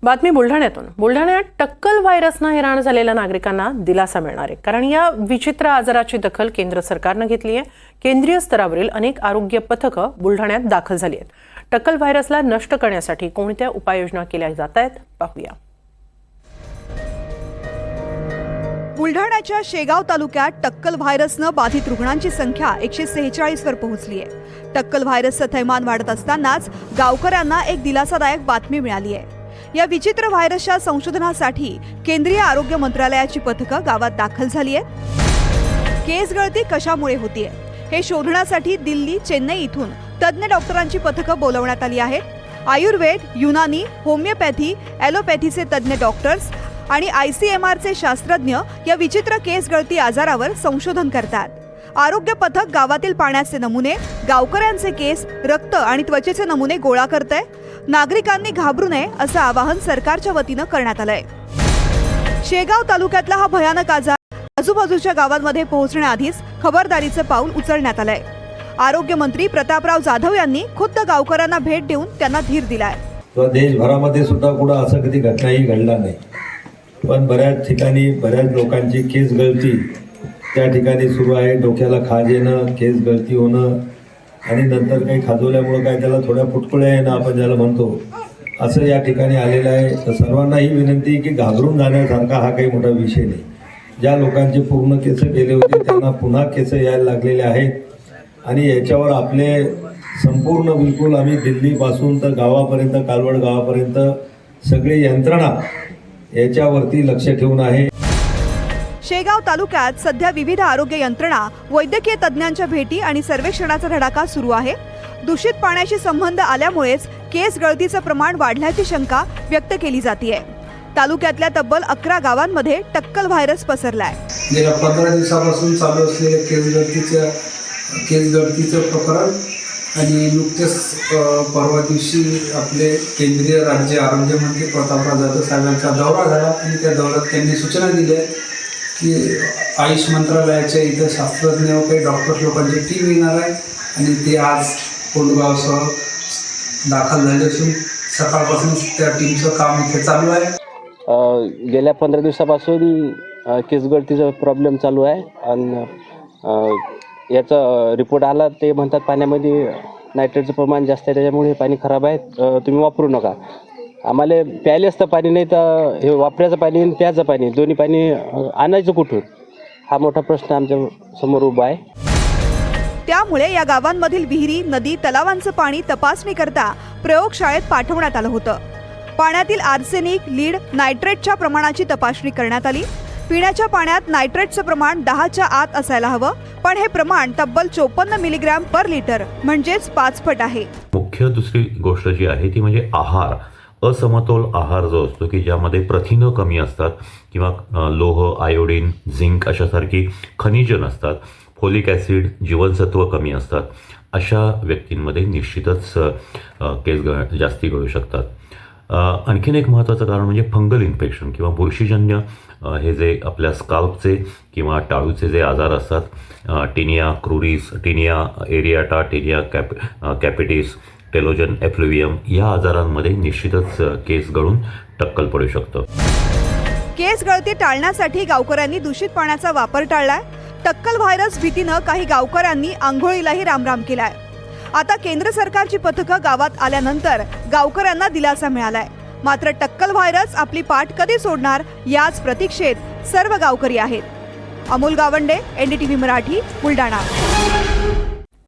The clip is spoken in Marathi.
बातमी बुलढाण्यातून। बुलढाण्यात टक्कल व्हायरसनं हैराण झालेल्या नागरिकांना दिलासा मिळणार आहे, कारण या विचित्र आजाराची दखल केंद्र सरकारने घेतली आहे। केंद्रीय स्तरावरील अनेक आरोग्य पथकं बुलढाण्यात दाखल झाली आहेत। टक्कल व्हायरसला नष्ट करण्यासाठी कोणत्या उपाययोजना केल्या जात आहेत पाहूया। बुलढाण्याच्या शेगाव तालुक्यात टक्कल व्हायरसनं बाधित रुग्णांची संख्या 146 वर पोहोचली आहे। टक्कल व्हायरसचं थैमान वाढत असतानाच गावकऱ्यांना एक दिलासादायक बातमी मिळाली आहे। या विचित्र व्हायरसच्या संशोधनासाठी केंद्रीय आरोग्य मंत्रालयाची पथकं गावात दाखल झाली आहेत। केस गळती कशामुळे होतीये हे शोधण्यासाठी दिल्ली, चेन्नई इथून तज्ञ डॉक्टरांची पथकं बोलवण्यात आली आहेत। आयुर्वेद, युनानी, होमिओपॅथी, ॲलोपॅथीचे तज्ञ डॉक्टर्स आणि ICMRचे शास्त्रज्ञ या विचित्र केस गळती आजारावर संशोधन करतात। आरोग्य पथक गावातील पाण्याचे नमुने, गावकऱ्यांचे केस, रक्त आणि त्वचेचे नमुने गोळा करतंय। नागरिकांनी घाबरू नये असं आवाहन सरकारच्या वतीनं करण्यात आलंय। शेगाव तालुक्यातला हा भयानक आजार आजूबाजूच्या गावांमध्ये पोहोचण्याआधीच खबरदारीचं पाऊल उचलण्यात आलंय। आरोग्य मंत्री प्रतापराव जाधव यांनी खुद्द गावकऱ्यांना भेट देऊन त्यांना धीर दिलाय। देशभरामध्ये सुद्धा कुठं असं कधी घटनाही घडला नाही, पण बऱ्याच ठिकाणी बऱ्याच लोकांची केस गळती त्या ठिकाणी सुरू आहे। डोक्याला खाज येणं, केस गळती होणं आणि नंतर काही खाजवल्यामुळं काय त्याला थोड्या फुटकुळ्या येणं आपण ज्याला म्हणतो, असं या ठिकाणी आलेलं आहे। तर सर्वांना ही विनंती की घाबरून जाण्यासारखा हा काही मोठा विषय नाही। ज्या लोकांचे पूर्ण केस गेले होते त्यांना पुन्हा केस यायला लागलेले आहेत आणि याच्यावर आपले संपूर्ण बिलकुल आम्ही दिल्लीपासून तर गावापर्यंत, कालवड गावापर्यंत सगळी यंत्रणा याच्यावरती लक्ष ठेवून आहे। शेगाव तालुक्यात सध्या विविध आरोग्य यंत्रणा, वैद्यकीय तज्ञांच्या भेटी आणि सर्वेक्षणाचा धडाका सुरू आहे। दूषित पाण्याशी संबंध आल्यामुळेच केस गळतीचं प्रमाण वाढल्याची शंका व्यक्त केली जाते। तालुक्यातल्या तब्बल 11 गावांमध्ये टक्कल व्हायरस पसरलाय। गेल्या 15 दिवसापासून चालू असलेल्या केस गळतीचं प्रकरण आणि नुकतेच परवा दिवशी आपले केंद्रीय राज्य आरोग्य मंत्री प्रतापराव जाधव साहेबांचा दौरा झाला आणि त्या दौऱ्यात त्यांनी सूचना दिल्या की आयुष मंत्रालयाच्या इथं शास्त्रज्ञ व काही डॉक्टर लोकांची टीम येणार आहे आणि ते आज कोंडगावसह दाखल झाले असून सकाळपासून त्या टीमचं काम इथे चालू आहे। गेल्या 15 दिवसापासून केस गळतीचा प्रॉब्लेम चालू आहे आणि याचा रिपोर्ट आला, ते म्हणतात पाण्यामध्ये नायट्रेटचं प्रमाण जास्त आहे, त्याच्यामुळे हे पाणी खराब आहे, तुम्ही वापरू नका। आम्हाला प्यायलेच तर पाणी नाही, तर हे वापरायचं पाणी आणि प्यायचं पाणी दोन्ही पाणी आणायचं कुठून, हा मोठा प्रश्न आमच्या समोर उभा आहे। त्यामुळे या गावांमधील विहिरी, नदी, तलावांचं पाणी तपासणी करता प्रयोगशाळेत पाठवण्यात आलं होतं। पाण्यातील आर्सेनिक, लीड, नायट्रेटच्या प्रमाणाची तपासणी करण्यात आली। पिण्याच्या पाण्यात नायट्रेटचं प्रमाण 10च्या आत असायला हवं, पण हे प्रमाण तब्बल 54 मिलीग्रॅम पर लिटर म्हणजेच 5 पट आहे। मुख्य दुसरी गोष्ट जी आहे ती म्हणजे आहार, असमतोल आहार जो असतो की ज्यामध्ये प्रथिनं कमी असतात किंवा लोह, आयोडीन, झिंक अशासारखी खनिजं नसतात, फोलिक ॲसिड, जीवनसत्व कमी असतात, अशा व्यक्तींमध्ये निश्चितच केस जास्ती गळू शकतात। आणखीन एक महत्त्वाचं कारण म्हणजे फंगल इन्फेक्शन किंवा बुरशीजन्य हे जे आपल्या स्काल्पचे किंवा टाळूचे जे आजार असतात, Taenia क्रुरिस, Taenia एरियाटा, Taenia कॅपिटिस, telogen effluvium, या आजारांमध्ये निश्चितच केस गळून टक्कल पडू शकतं। केस गळती टाळण्यासाठी गावकऱ्यांनी दूषित पाण्याचा वापर टाळलाय। टक्कल व्हायरस भीतीनं काही गावकऱ्यांनी आंघोळीलाही रामराम केलाय। आता केंद्र सरकारची पथकं गावात आल्यानंतर गावकऱ्यांना दिलासा मिळालाय। मात्र टक्कल व्हायरस आपली पाठ कधी सोडणार याच प्रतीक्षेत सर्व गावकरी आहेत। अमोल गावंडे, NDTV मराठी, बुलढाणा।